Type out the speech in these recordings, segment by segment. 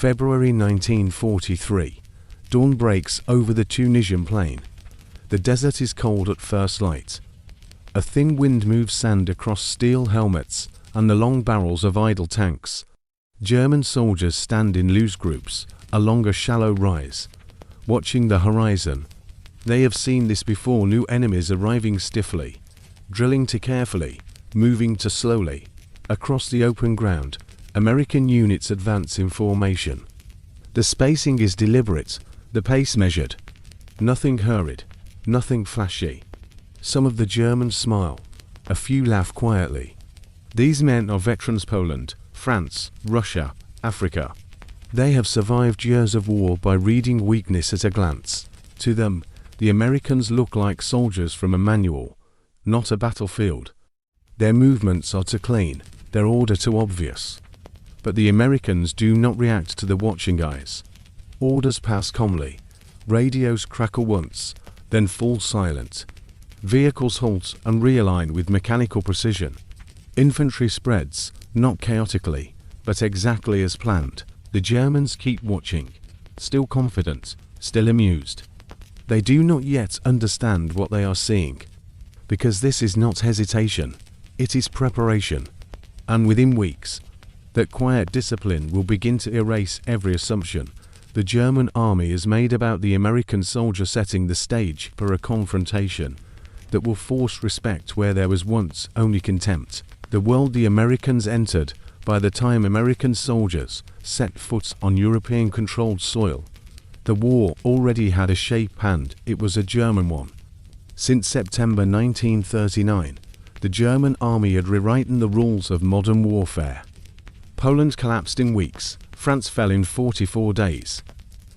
February 1943. Dawn breaks over the Tunisian plain. The desert is cold at first light. A thin wind moves sand across steel helmets and the long barrels of idle tanks. German soldiers stand in loose groups along a shallow rise, watching the horizon. They have seen this before: new enemies arriving stiffly, drilling to carefully, moving to slowly. Across the open ground, American units advance in formation. The spacing is deliberate, the pace measured. Nothing hurried, nothing flashy. Some of the Germans smile, a few laugh quietly. These men are veterans: Poland, France, Russia, Africa. They have survived years of war by reading weakness at a glance. To them, the Americans look like soldiers from a manual, not a battlefield. Their movements are too clean, their order too obvious. But the Americans do not react to the watching eyes. Orders pass calmly. Radios crackle once, then fall silent. Vehicles halt and realign with mechanical precision. Infantry spreads, not chaotically, but exactly as planned. The Germans keep watching, still confident, still amused. They do not yet understand what they are seeing, because this is not hesitation, it is preparation. And within weeks, that quiet discipline will begin to erase every assumption the German army has made about the American soldier, setting the stage for a confrontation that will force respect where there was once only contempt. The world the Americans entered by the time American soldiers set foot on European-controlled soil. The war already had a shape, and it was a German one. Since September 1939, the German army had rewritten the rules of modern warfare. Poland collapsed in weeks, France fell in 44 days.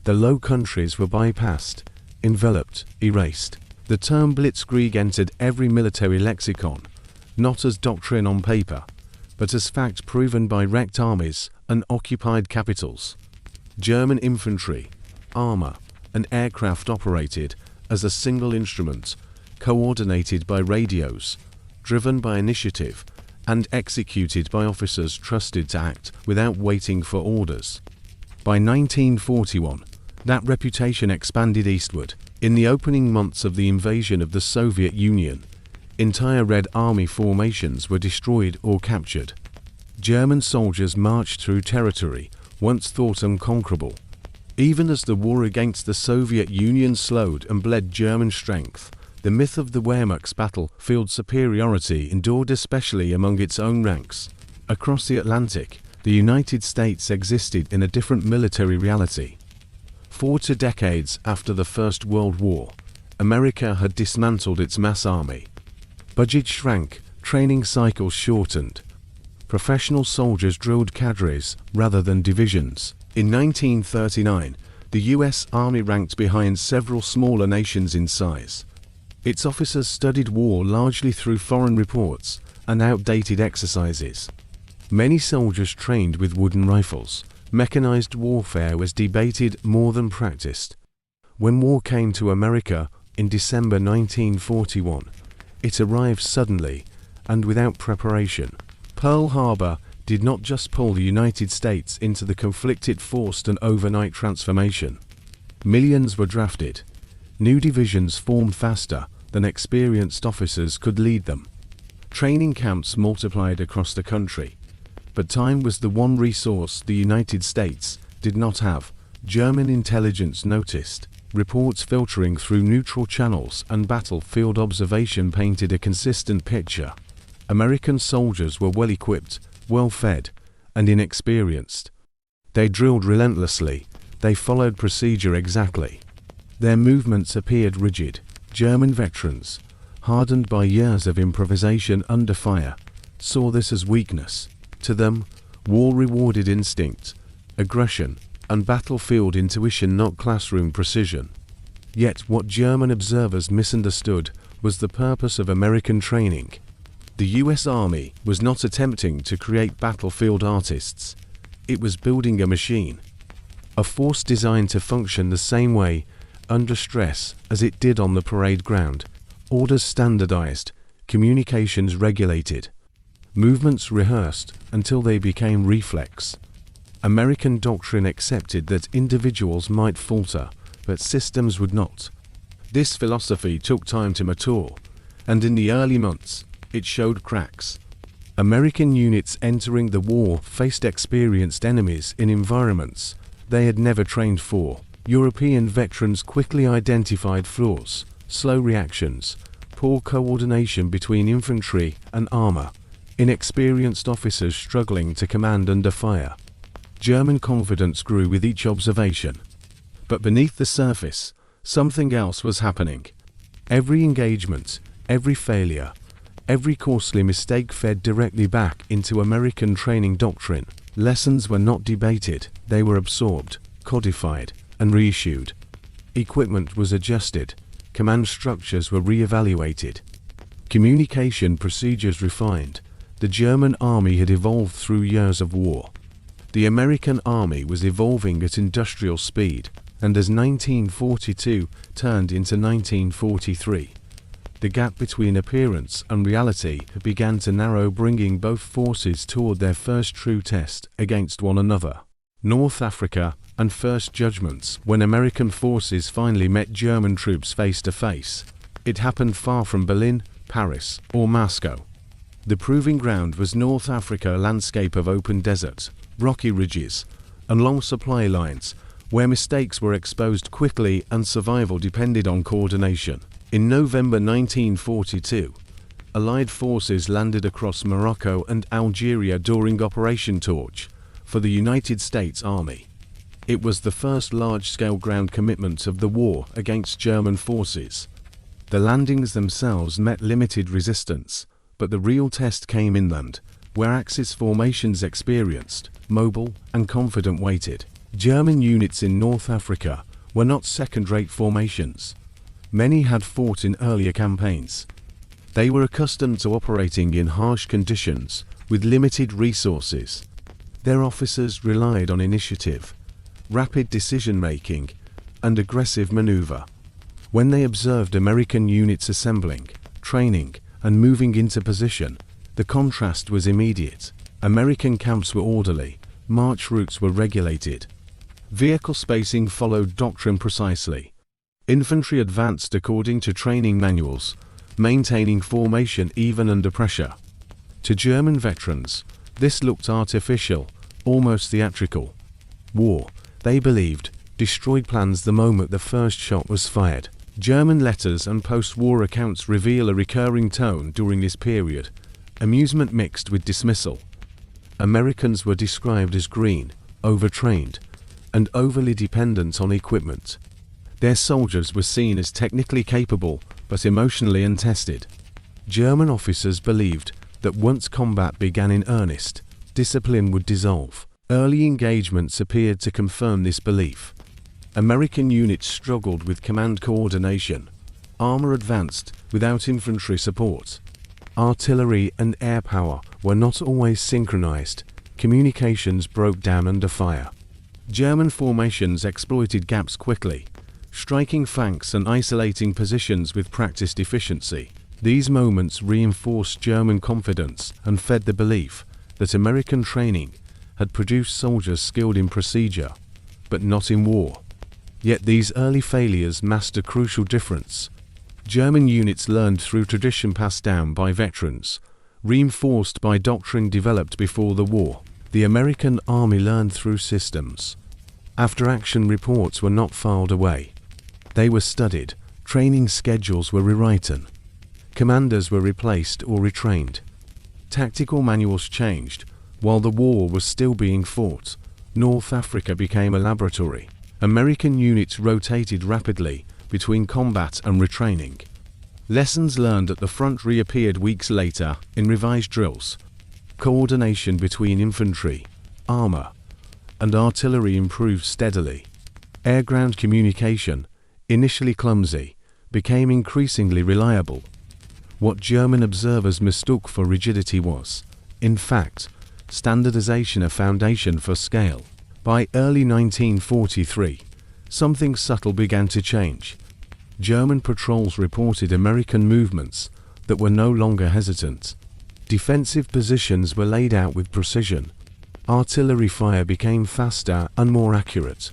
The Low Countries were bypassed, enveloped, erased. The term Blitzkrieg entered every military lexicon, not as doctrine on paper, but as fact proven by wrecked armies and occupied capitals. German infantry, armor, and aircraft operated as a single instrument, coordinated by radios, driven by initiative, and executed by officers trusted to act without waiting for orders. By 1941, that reputation expanded eastward. In the opening months of the invasion of the Soviet Union, entire Red Army formations were destroyed or captured. German soldiers marched through territory once thought unconquerable. Even as the war against the Soviet Union slowed and bled German strength, the myth of the Wehrmacht's battlefield superiority endured, especially among its own ranks. Across the Atlantic, the United States existed in a different military reality. For 2 decades after the First World War, America had dismantled its mass army. Budget shrank, training cycles shortened. Professional soldiers drilled cadres rather than divisions. In 1939, the U.S. Army ranked behind several smaller nations in size. Its officers studied war largely through foreign reports and outdated exercises. Many soldiers trained with wooden rifles. Mechanized warfare was debated more than practiced. When war came to America in December 1941, it arrived suddenly and without preparation. Pearl Harbor did not just pull the United States into the conflict, it forced an overnight transformation. Millions were drafted. New divisions formed faster than experienced officers could lead them. Training camps multiplied across the country. But time was the one resource the United States did not have. German intelligence noticed. Reports filtering through neutral channels and battlefield observation painted a consistent picture. American soldiers were well equipped, well fed, and inexperienced. They drilled relentlessly. They followed procedure exactly. Their movements appeared rigid. German veterans, hardened by years of improvisation under fire, saw this as weakness. To them, war rewarded instinct, aggression, and battlefield intuition, not classroom precision. Yet what German observers misunderstood was the purpose of American training. The U.S. Army was not attempting to create battlefield artists. It was building a machine, a force designed to function the same way under stress as it did on the parade ground. Orders standardized, communications regulated, movements rehearsed until they became reflex. American doctrine accepted that individuals might falter, but systems would not. This philosophy took time to mature, and in the early months, it showed cracks. American units entering the war faced experienced enemies in environments they had never trained for. European veterans quickly identified flaws, slow reactions, poor coordination between infantry and armor, inexperienced officers struggling to command under fire. German confidence grew with each observation. But beneath the surface, something else was happening. Every engagement, every failure, every costly mistake fed directly back into American training doctrine. Lessons were not debated, they were absorbed, codified, and reissued. Equipment was adjusted, command structures were re-evaluated, communication procedures refined. The German army had evolved through years of war. The American army was evolving at industrial speed, and as 1942 turned into 1943, the gap between appearance and reality began to narrow, bringing both forces toward their first true test against one another. North Africa and First Judgments. When American forces finally met German troops face to face, it happened far from Berlin, Paris, or Moscow. The proving ground was North Africa, a landscape of open desert, rocky ridges, and long supply lines, where mistakes were exposed quickly and survival depended on coordination. In November 1942, Allied forces landed across Morocco and Algeria during Operation Torch for the United States Army. It was the first large-scale ground commitment of the war against German forces. The landings themselves met limited resistance, but the real test came inland, where Axis formations experienced, mobile and confident waited. German units in North Africa were not second-rate formations. Many had fought in earlier campaigns. They were accustomed to operating in harsh conditions with limited resources. Their officers relied on initiative, rapid decision-making, and aggressive maneuver. When they observed American units assembling, training, and moving into position, the contrast was immediate. American camps were orderly, march routes were regulated. Vehicle spacing followed doctrine precisely. Infantry advanced according to training manuals, maintaining formation even under pressure. To German veterans, this looked artificial, almost theatrical. War, they believed, destroyed plans the moment the first shot was fired. German letters and post-war accounts reveal a recurring tone during this period, amusement mixed with dismissal. Americans were described as green, overtrained, and overly dependent on equipment. Their soldiers were seen as technically capable, but emotionally untested. German officers believed that once combat began in earnest, discipline would dissolve. Early engagements appeared to confirm this belief. American units struggled with command coordination. Armor advanced without infantry support. Artillery and air power were not always synchronized. Communications broke down under fire. German formations exploited gaps quickly, striking flanks and isolating positions with practiced efficiency. These moments reinforced German confidence and fed the belief that American training had produced soldiers skilled in procedure, but not in war. Yet these early failures masked a crucial difference. German units learned through tradition passed down by veterans, reinforced by doctrine developed before the war. The American Army learned through systems. After-action reports were not filed away. They were studied, training schedules were rewritten. Commanders were replaced or retrained. Tactical manuals changed. While the war was still being fought, North Africa became a laboratory. American units rotated rapidly between combat and retraining. Lessons learned at the front reappeared weeks later in revised drills. Coordination between infantry, armor, and artillery improved steadily. Air-ground communication, initially clumsy, became increasingly reliable. What German observers mistook for rigidity was, in fact, standardization, a foundation for scale. By early 1943, something subtle began to change. German patrols reported American movements that were no longer hesitant. Defensive positions were laid out with precision. Artillery fire became faster and more accurate.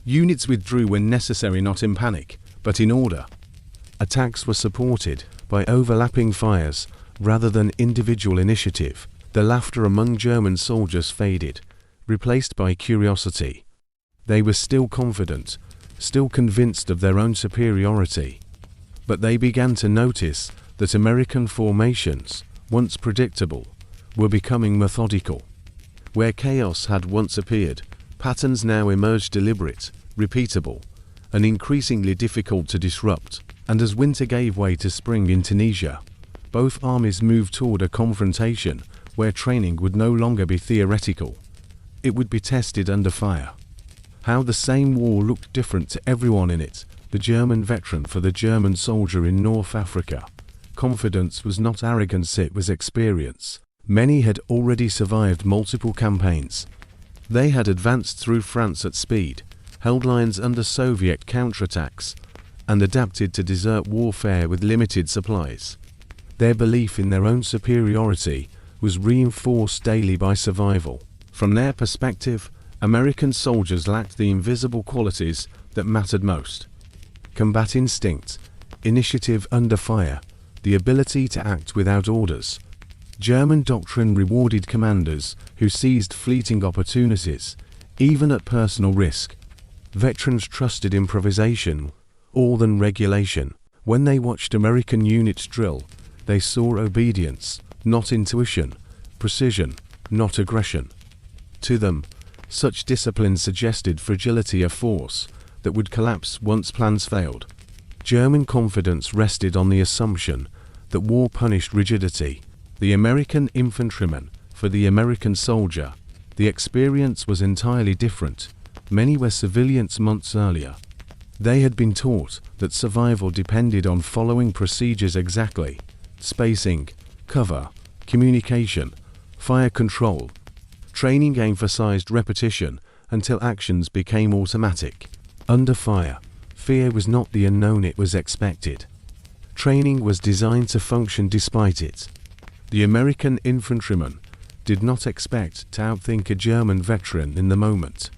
Units withdrew when necessary, not in panic, but in order. Attacks were supported by overlapping fires rather than individual initiative. The laughter among German soldiers faded, replaced by curiosity. They were still confident, still convinced of their own superiority. But they began to notice that American formations, once predictable, were becoming methodical. Where chaos had once appeared, patterns now emerged, deliberate, repeatable, and increasingly difficult to disrupt. And as winter gave way to spring in Tunisia, both armies moved toward a confrontation where training would no longer be theoretical. It would be tested under fire. How the same war looked different to everyone in it. The German veteran for the German soldier in North Africa. Confidence was not arrogance, it was experience. Many had already survived multiple campaigns. They had advanced through France at speed, held lines under Soviet counterattacks, and adapted to desert warfare with limited supplies. Their belief in their own superiority was reinforced daily by survival. From their perspective, American soldiers lacked the invisible qualities that mattered most: combat instinct, initiative under fire, the ability to act without orders. German doctrine rewarded commanders who seized fleeting opportunities, even at personal risk. Veterans trusted improvisation more than regulation. When they watched American units drill, they saw obedience, not intuition, precision, not aggression. To them, such discipline suggested fragility of force that would collapse once plans failed. German confidence rested on the assumption that war punished rigidity. The American infantryman, for the American soldier, the experience was entirely different. Many were civilians months earlier. They had been taught that survival depended on following procedures exactly: spacing, cover, communication, fire control. Training emphasized repetition until actions became automatic. Under fire, fear was not the unknown, it was expected. Training was designed to function despite it. The American infantryman did not expect to outthink a German veteran in the moment.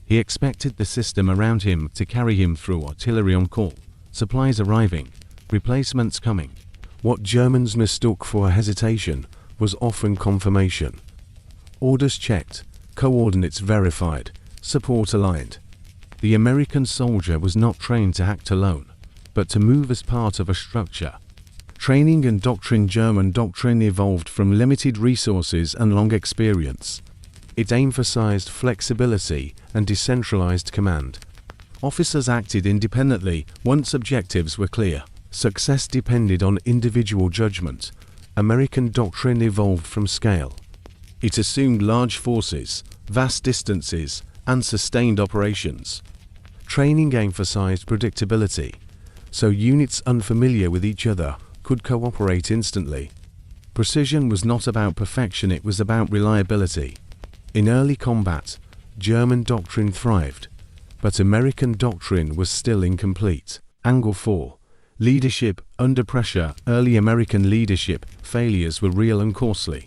He expected the system around him to carry him through: artillery on call, supplies arriving, replacements coming. What Germans mistook for hesitation was often confirmation. Orders checked, coordinates verified, support aligned. The American soldier was not trained to act alone, but to move as part of a structure. Training and doctrine. German doctrine evolved from limited resources and long experience. It emphasized flexibility and decentralized command. Officers acted independently once objectives were clear. Success depended on individual judgment. American doctrine evolved from scale. It assumed large forces, vast distances, and sustained operations. Training emphasized predictability, so units unfamiliar with each other could cooperate instantly. Precision was not about perfection, it was about reliability. In early combat, German doctrine thrived, but American doctrine was still incomplete. Angle 4. Leadership under pressure. Early American leadership failures were real and costly.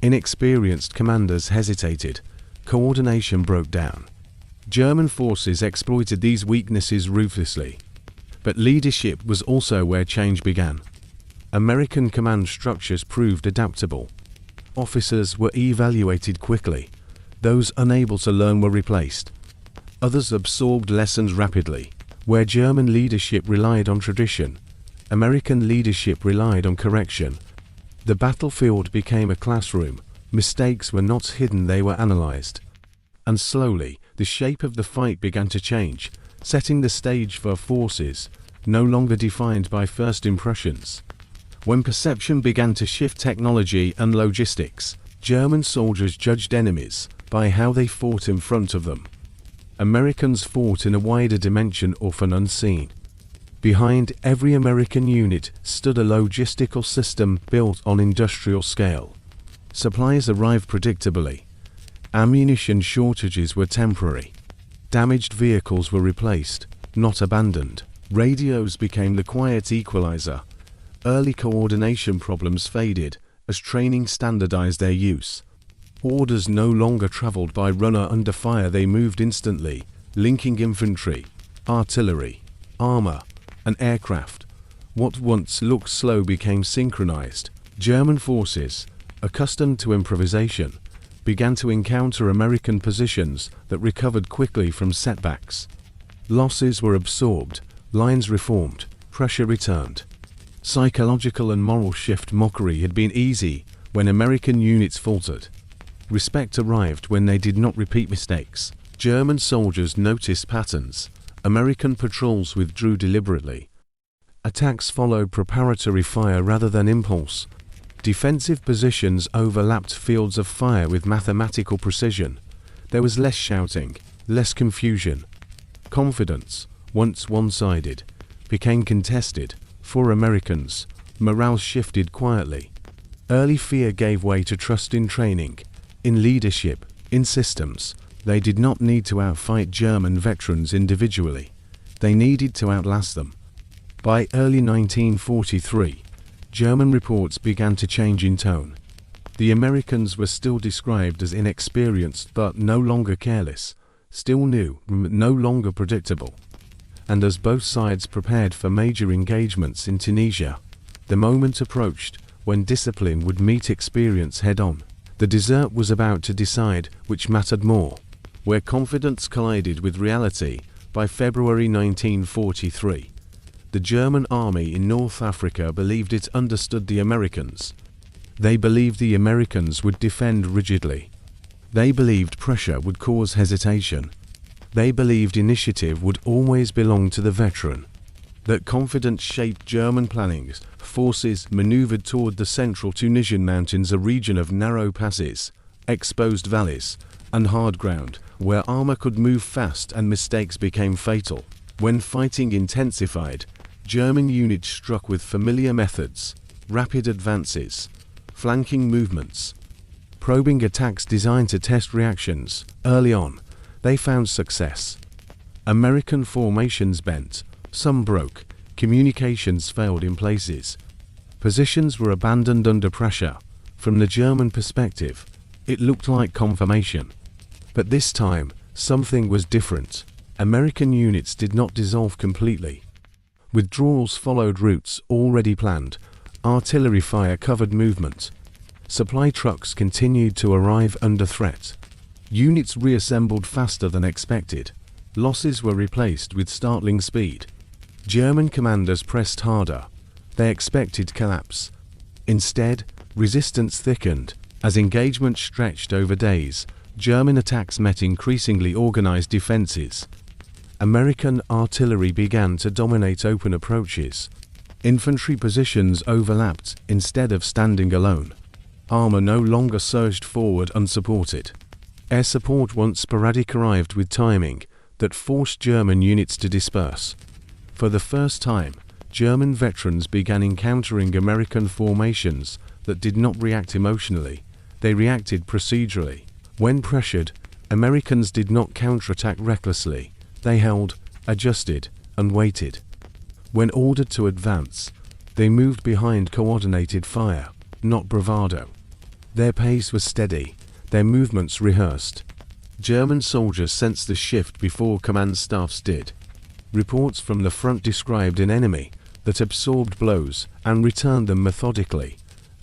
Inexperienced commanders hesitated. Coordination broke down. German forces exploited these weaknesses ruthlessly. But leadership was also where change began. American command structures proved adaptable. Officers were evaluated quickly. Those unable to learn were replaced. Others absorbed lessons rapidly. Where German leadership relied on tradition, American leadership relied on correction. The battlefield became a classroom. Mistakes were not hidden, they were analyzed. And slowly, the shape of the fight began to change, setting the stage for forces no longer defined by first impressions. When perception began to shift technology and logistics, German soldiers judged enemies by how they fought in front of them. Americans fought in a wider dimension, often unseen. Behind every American unit stood a logistical system built on industrial scale. Supplies arrived predictably. Ammunition shortages were temporary. Damaged vehicles were replaced, not abandoned. Radios became the quiet equalizer. Early coordination problems faded as training standardized their use. Orders no longer traveled by runner under fire, they moved instantly, linking infantry, artillery, armor, and aircraft. What once looked slow became synchronized. German forces, accustomed to improvisation, began to encounter American positions that recovered quickly from setbacks. Losses were absorbed, lines reformed, pressure returned. Psychological and moral shift. Mockery had been easy when American units faltered. Respect arrived when they did not repeat mistakes. German soldiers noticed patterns. American patrols withdrew deliberately. Attacks followed preparatory fire rather than impulse. Defensive positions overlapped fields of fire with mathematical precision. There was less shouting, less confusion. Confidence, once one-sided, became contested. For Americans, morale shifted quietly. Early fear gave way to trust in training, in leadership, in systems. They did not need to outfight German veterans individually. They needed to outlast them. By early 1943, German reports began to change in tone. The Americans were still described as inexperienced but no longer careless, still new, no longer predictable. And as both sides prepared for major engagements in Tunisia, the moment approached when discipline would meet experience head-on. The desert was about to decide which mattered more. Where confidence collided with reality, by February 1943, the German army in North Africa believed it understood the Americans. They believed the Americans would defend rigidly. They believed pressure would cause hesitation. They believed initiative would always belong to the veteran. That confidence shaped German planning. Forces maneuvered toward the central Tunisian mountains, a region of narrow passes, exposed valleys, and hard ground, where armor could move fast and mistakes became fatal. When fighting intensified, German units struck with familiar methods, rapid advances, flanking movements, probing attacks designed to test reactions. Early on, they found success. American formations bent, some broke, communications failed in places. Positions were abandoned under pressure. From the German perspective, it looked like confirmation. But this time, something was different. American units did not dissolve completely. Withdrawals followed routes already planned. Artillery fire covered movement. Supply trucks continued to arrive under threat. Units reassembled faster than expected. Losses were replaced with startling speed. German commanders pressed harder. They expected collapse. Instead, resistance thickened. As engagement stretched over days, German attacks met increasingly organized defenses. American artillery began to dominate open approaches. Infantry positions overlapped instead of standing alone. Armor no longer surged forward unsupported. Air support, once sporadic, arrived with timing that forced German units to disperse. For the first time, German veterans began encountering American formations that did not react emotionally. They reacted procedurally. When pressured, Americans did not counterattack recklessly. They held, adjusted, and waited. When ordered to advance, they moved behind coordinated fire, not bravado. Their pace was steady, their movements rehearsed. German soldiers sensed the shift before command staffs did. Reports from the front described an enemy that absorbed blows and returned them methodically.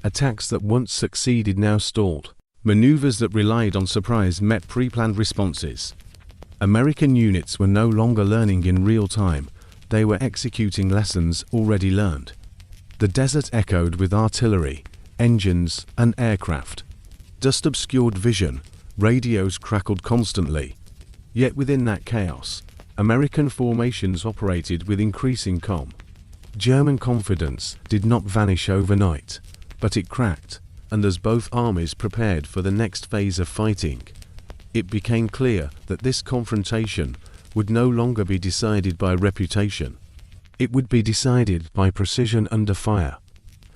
Attacks that once succeeded now stalled. Maneuvers that relied on surprise met pre-planned responses. American units were no longer learning in real time, they were executing lessons already learned. The desert echoed with artillery, engines, and aircraft. Dust obscured vision, radios crackled constantly. Yet within that chaos, American formations operated with increasing calm. German confidence did not vanish overnight, but it cracked, and as both armies prepared for the next phase of fighting, it became clear that this confrontation would no longer be decided by reputation. It would be decided by precision under fire.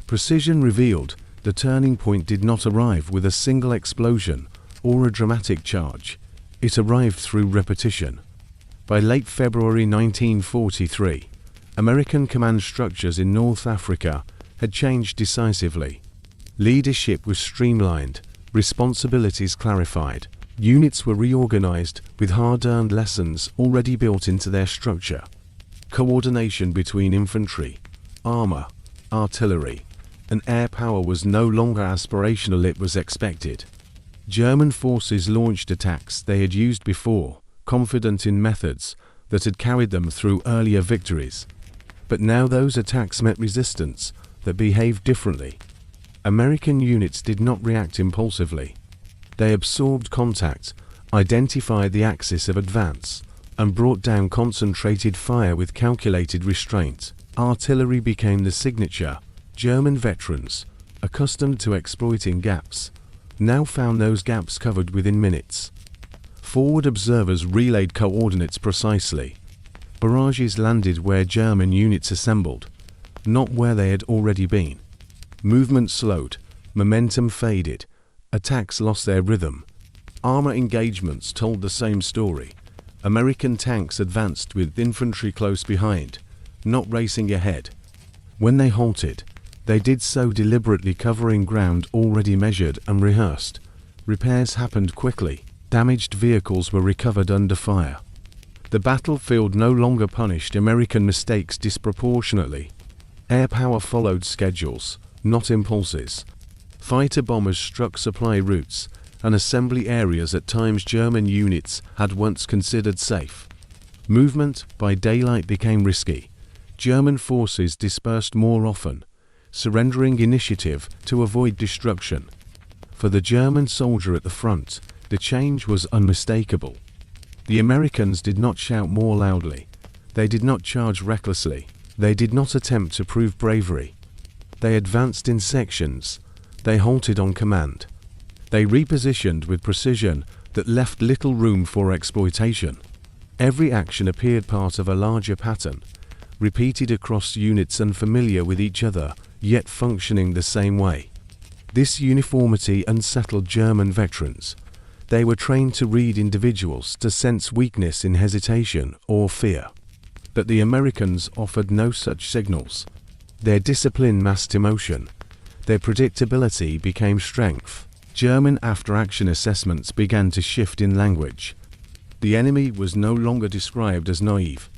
Precision revealed the turning point did not arrive with a single explosion or a dramatic charge. It arrived through repetition. By late February 1943, American command structures in North Africa had changed decisively. Leadership was streamlined, Responsibilities clarified. Units were reorganized with hard-earned lessons already built into their structure. Coordination between infantry, armor, artillery, and air power was no longer aspirational, it was expected. German forces launched attacks they had used before, confident in methods that had carried them through earlier victories. But now those attacks met resistance that behaved differently. American units did not react impulsively. They absorbed contact, identified the axis of advance, and brought down concentrated fire with calculated restraint. Artillery became the signature. German veterans, accustomed to exploiting gaps, now found those gaps covered within minutes. Forward observers relayed coordinates precisely. Barrages landed where German units assembled, not where they had already been. Movement slowed, momentum faded, attacks lost their rhythm. Armor engagements told the same story. American tanks advanced with infantry close behind, not racing ahead. When they halted, they did so deliberately, covering ground already measured and rehearsed. Repairs happened quickly. Damaged vehicles were recovered under fire. The battlefield no longer punished American mistakes disproportionately. Air power followed schedules, not impulses. Fighter bombers struck supply routes and assembly areas at times German units had once considered safe. Movement by daylight became risky. German forces dispersed more often, surrendering initiative to avoid destruction. For the German soldier at the front, the change was unmistakable. The Americans did not shout more loudly. They did not charge recklessly. They did not attempt to prove bravery. They advanced in sections. They halted on command. They repositioned with precision that left little room for exploitation. Every action appeared part of a larger pattern, repeated across units unfamiliar with each other, yet functioning the same way. This uniformity unsettled German veterans. They were trained to read individuals, to sense weakness in hesitation or fear. But the Americans offered no such signals. Their discipline masked emotion. Their predictability became strength. German after-action assessments began to shift in language. The enemy was no longer described as naive.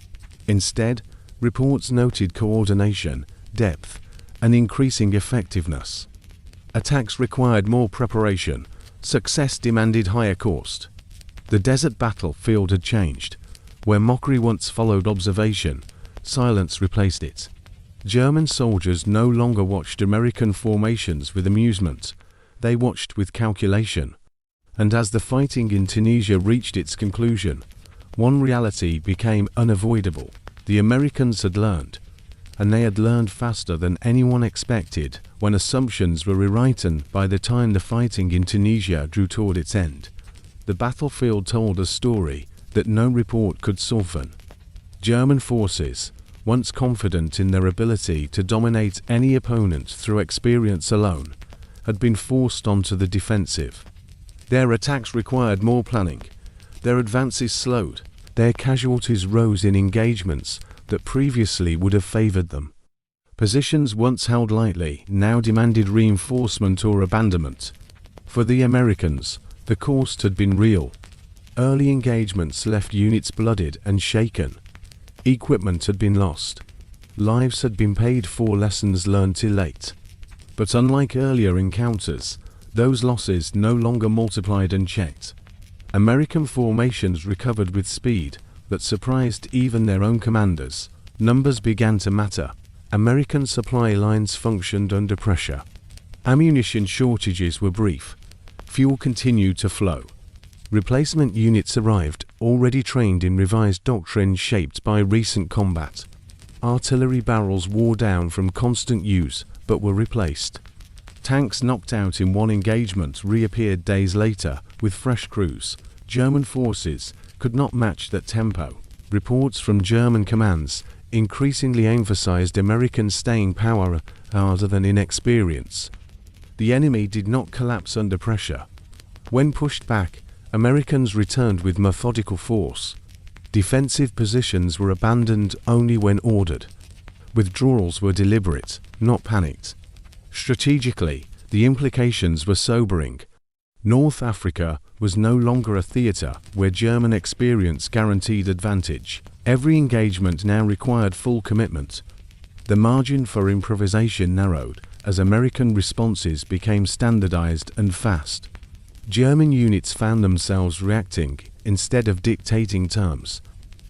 Instead, reports noted coordination, depth, and increasing effectiveness. Attacks required more preparation. Success demanded higher cost. The desert battlefield had changed. Where mockery once followed observation, silence replaced it. German soldiers no longer watched American formations with amusement. They watched with calculation. And as the fighting in Tunisia reached its conclusion, one reality became unavoidable. The Americans had learned, and they had learned faster than anyone expected when assumptions were rewritten by the time the fighting in Tunisia drew toward its end. The battlefield told a story that no report could soften. German forces, once confident in their ability to dominate any opponent through experience alone, had been forced onto the defensive. Their attacks required more planning. Their advances slowed. Their casualties rose in engagements that previously would have favored them. Positions once held lightly now demanded reinforcement or abandonment. For the Americans, the cost had been real. Early engagements left units blooded and shaken. Equipment had been lost. Lives had been paid for, lessons learned too late. But unlike earlier encounters, those losses no longer multiplied unchecked. American formations recovered with speed that surprised even their own commanders. Numbers began to matter. American supply lines functioned under pressure. Ammunition shortages were brief. Fuel continued to flow. Replacement units arrived, already trained in revised doctrine shaped by recent combat. Artillery barrels wore down from constant use, but were replaced. Tanks knocked out in one engagement reappeared days later with fresh crews. German forces could not match that tempo. Reports from German commands increasingly emphasized American staying power rather than inexperience. The enemy did not collapse under pressure. When pushed back, Americans returned with methodical force. Defensive positions were abandoned only when ordered. Withdrawals were deliberate, not panicked. Strategically, the implications were sobering. North Africa was no longer a theatre where German experience guaranteed advantage. Every engagement now required full commitment. The margin for improvisation narrowed as American responses became standardized and fast. German units found themselves reacting instead of dictating terms.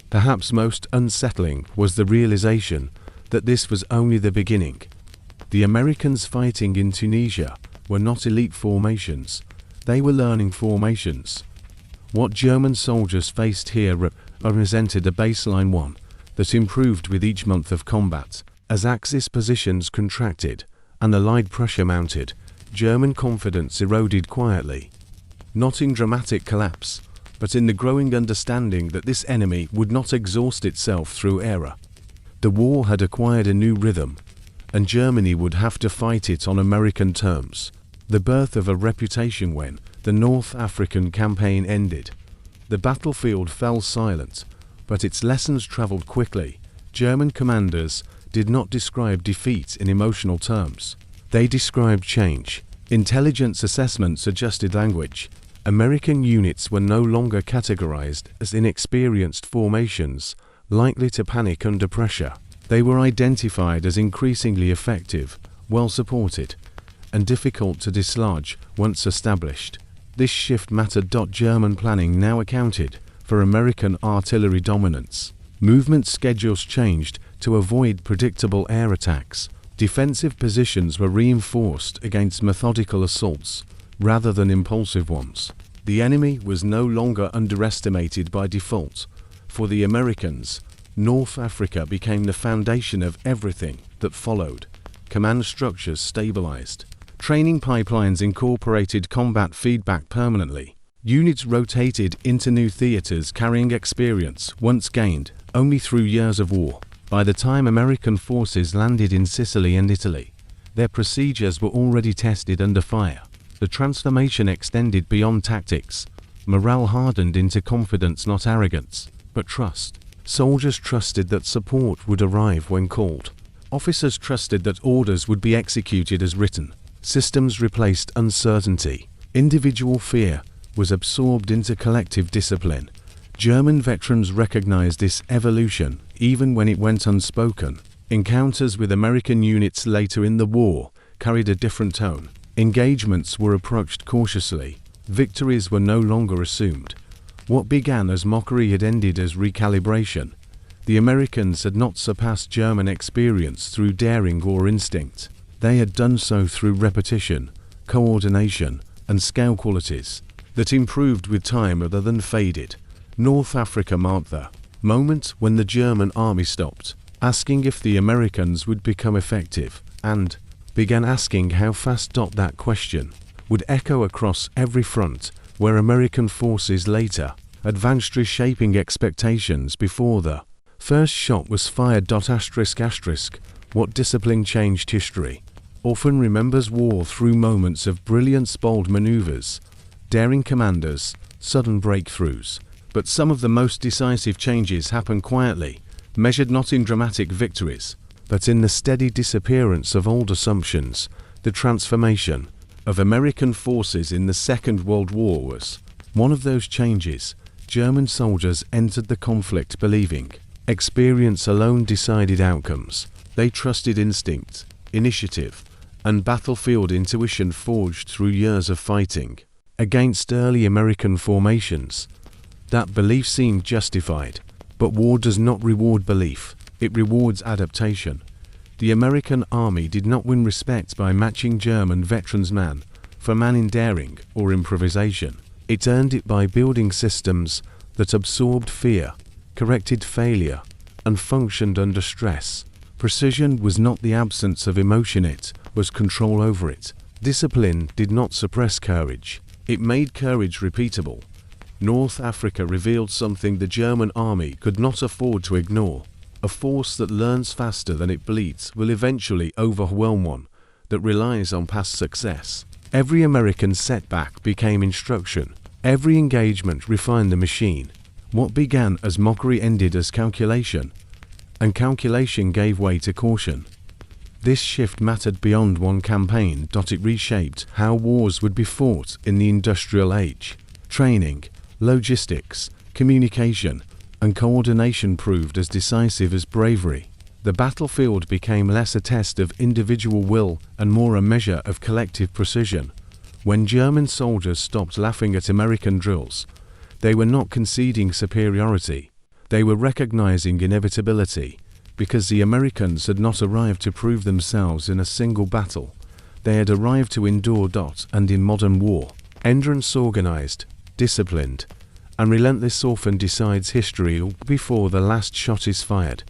Perhaps most unsettling was the realization that this was only the beginning. The Americans fighting in Tunisia were not elite formations. They were learning formations. What German soldiers faced here represented a baseline one that improved with each month of combat. As Axis positions contracted and Allied pressure mounted, German confidence eroded quietly. Not in dramatic collapse, but in the growing understanding that this enemy would not exhaust itself through error. The war had acquired a new rhythm, and Germany would have to fight it on American terms. The birth of a reputation when the North African campaign ended. The battlefield fell silent, but its lessons traveled quickly. German commanders did not describe defeat in emotional terms. They described change. Intelligence assessments adjusted language. American units were no longer categorized as inexperienced formations, likely to panic under pressure. They were identified as increasingly effective, well supported, and difficult to dislodge once established. This shift mattered. German planning now accounted for American artillery dominance. Movement schedules changed to avoid predictable air attacks. Defensive positions were reinforced against methodical assaults rather than impulsive ones. The enemy was no longer underestimated by default. For the Americans, North Africa became the foundation of everything that followed. Command structures stabilized. Training pipelines incorporated combat feedback permanently. Units rotated into new theaters carrying experience once gained only through years of war. By the time American forces landed in Sicily and Italy, their procedures were already tested under fire. The transformation extended beyond tactics. Morale hardened into confidence, not arrogance, but trust. Soldiers trusted that support would arrive when called. Officers trusted that orders would be executed as written. Systems replaced uncertainty. Individual fear was absorbed into collective discipline. German veterans recognized this evolution, even when it went unspoken. Encounters with American units later in the war carried a different tone. Engagements were approached cautiously. Victories were no longer assumed. What began as mockery had ended as recalibration. The Americans had not surpassed German experience through daring or instinct. They had done so through repetition, coordination, and scale qualities that improved with time rather than faded. North Africa marked the moment when the German army stopped asking if the Americans would become effective and began asking how fast. That question would echo across every front where American forces later advanced, reshaping expectations before the first shot was fired. What discipline changed history often remembers war through moments of brilliance, bold maneuvers, daring commanders, sudden breakthroughs. But some of the most decisive changes happen quietly, measured not in dramatic victories, but in the steady disappearance of old assumptions. The transformation of American forces in the Second World War was one of those changes. German soldiers entered the conflict believing experience alone decided outcomes. They trusted instinct, initiative, and battlefield intuition forged through years of fighting against early American formations. That belief seemed justified, but war does not reward belief, it rewards adaptation. The American army did not win respect by matching German veterans man for man in daring or improvisation. It earned it by building systems that absorbed fear, corrected failure, and functioned under stress. Precision was not the absence of emotion, it was control over it. Discipline did not suppress courage, it made courage repeatable. North Africa revealed something the German army could not afford to ignore. A force that learns faster than it bleeds will eventually overwhelm one that relies on past success. Every American setback became instruction. Every engagement refined the machine. What began as mockery ended as calculation, and calculation gave way to caution. This shift mattered beyond one campaign. It reshaped how wars would be fought in the industrial age. Training, logistics, communication, and coordination proved as decisive as bravery. The battlefield became less a test of individual will and more a measure of collective precision. When German soldiers stopped laughing at American drills, they were not conceding superiority. They were recognizing inevitability, because the Americans had not arrived to prove themselves in a single battle. They had arrived to endure. And in modern war, endurance organized, disciplined, and relentless often decides history before the last shot is fired.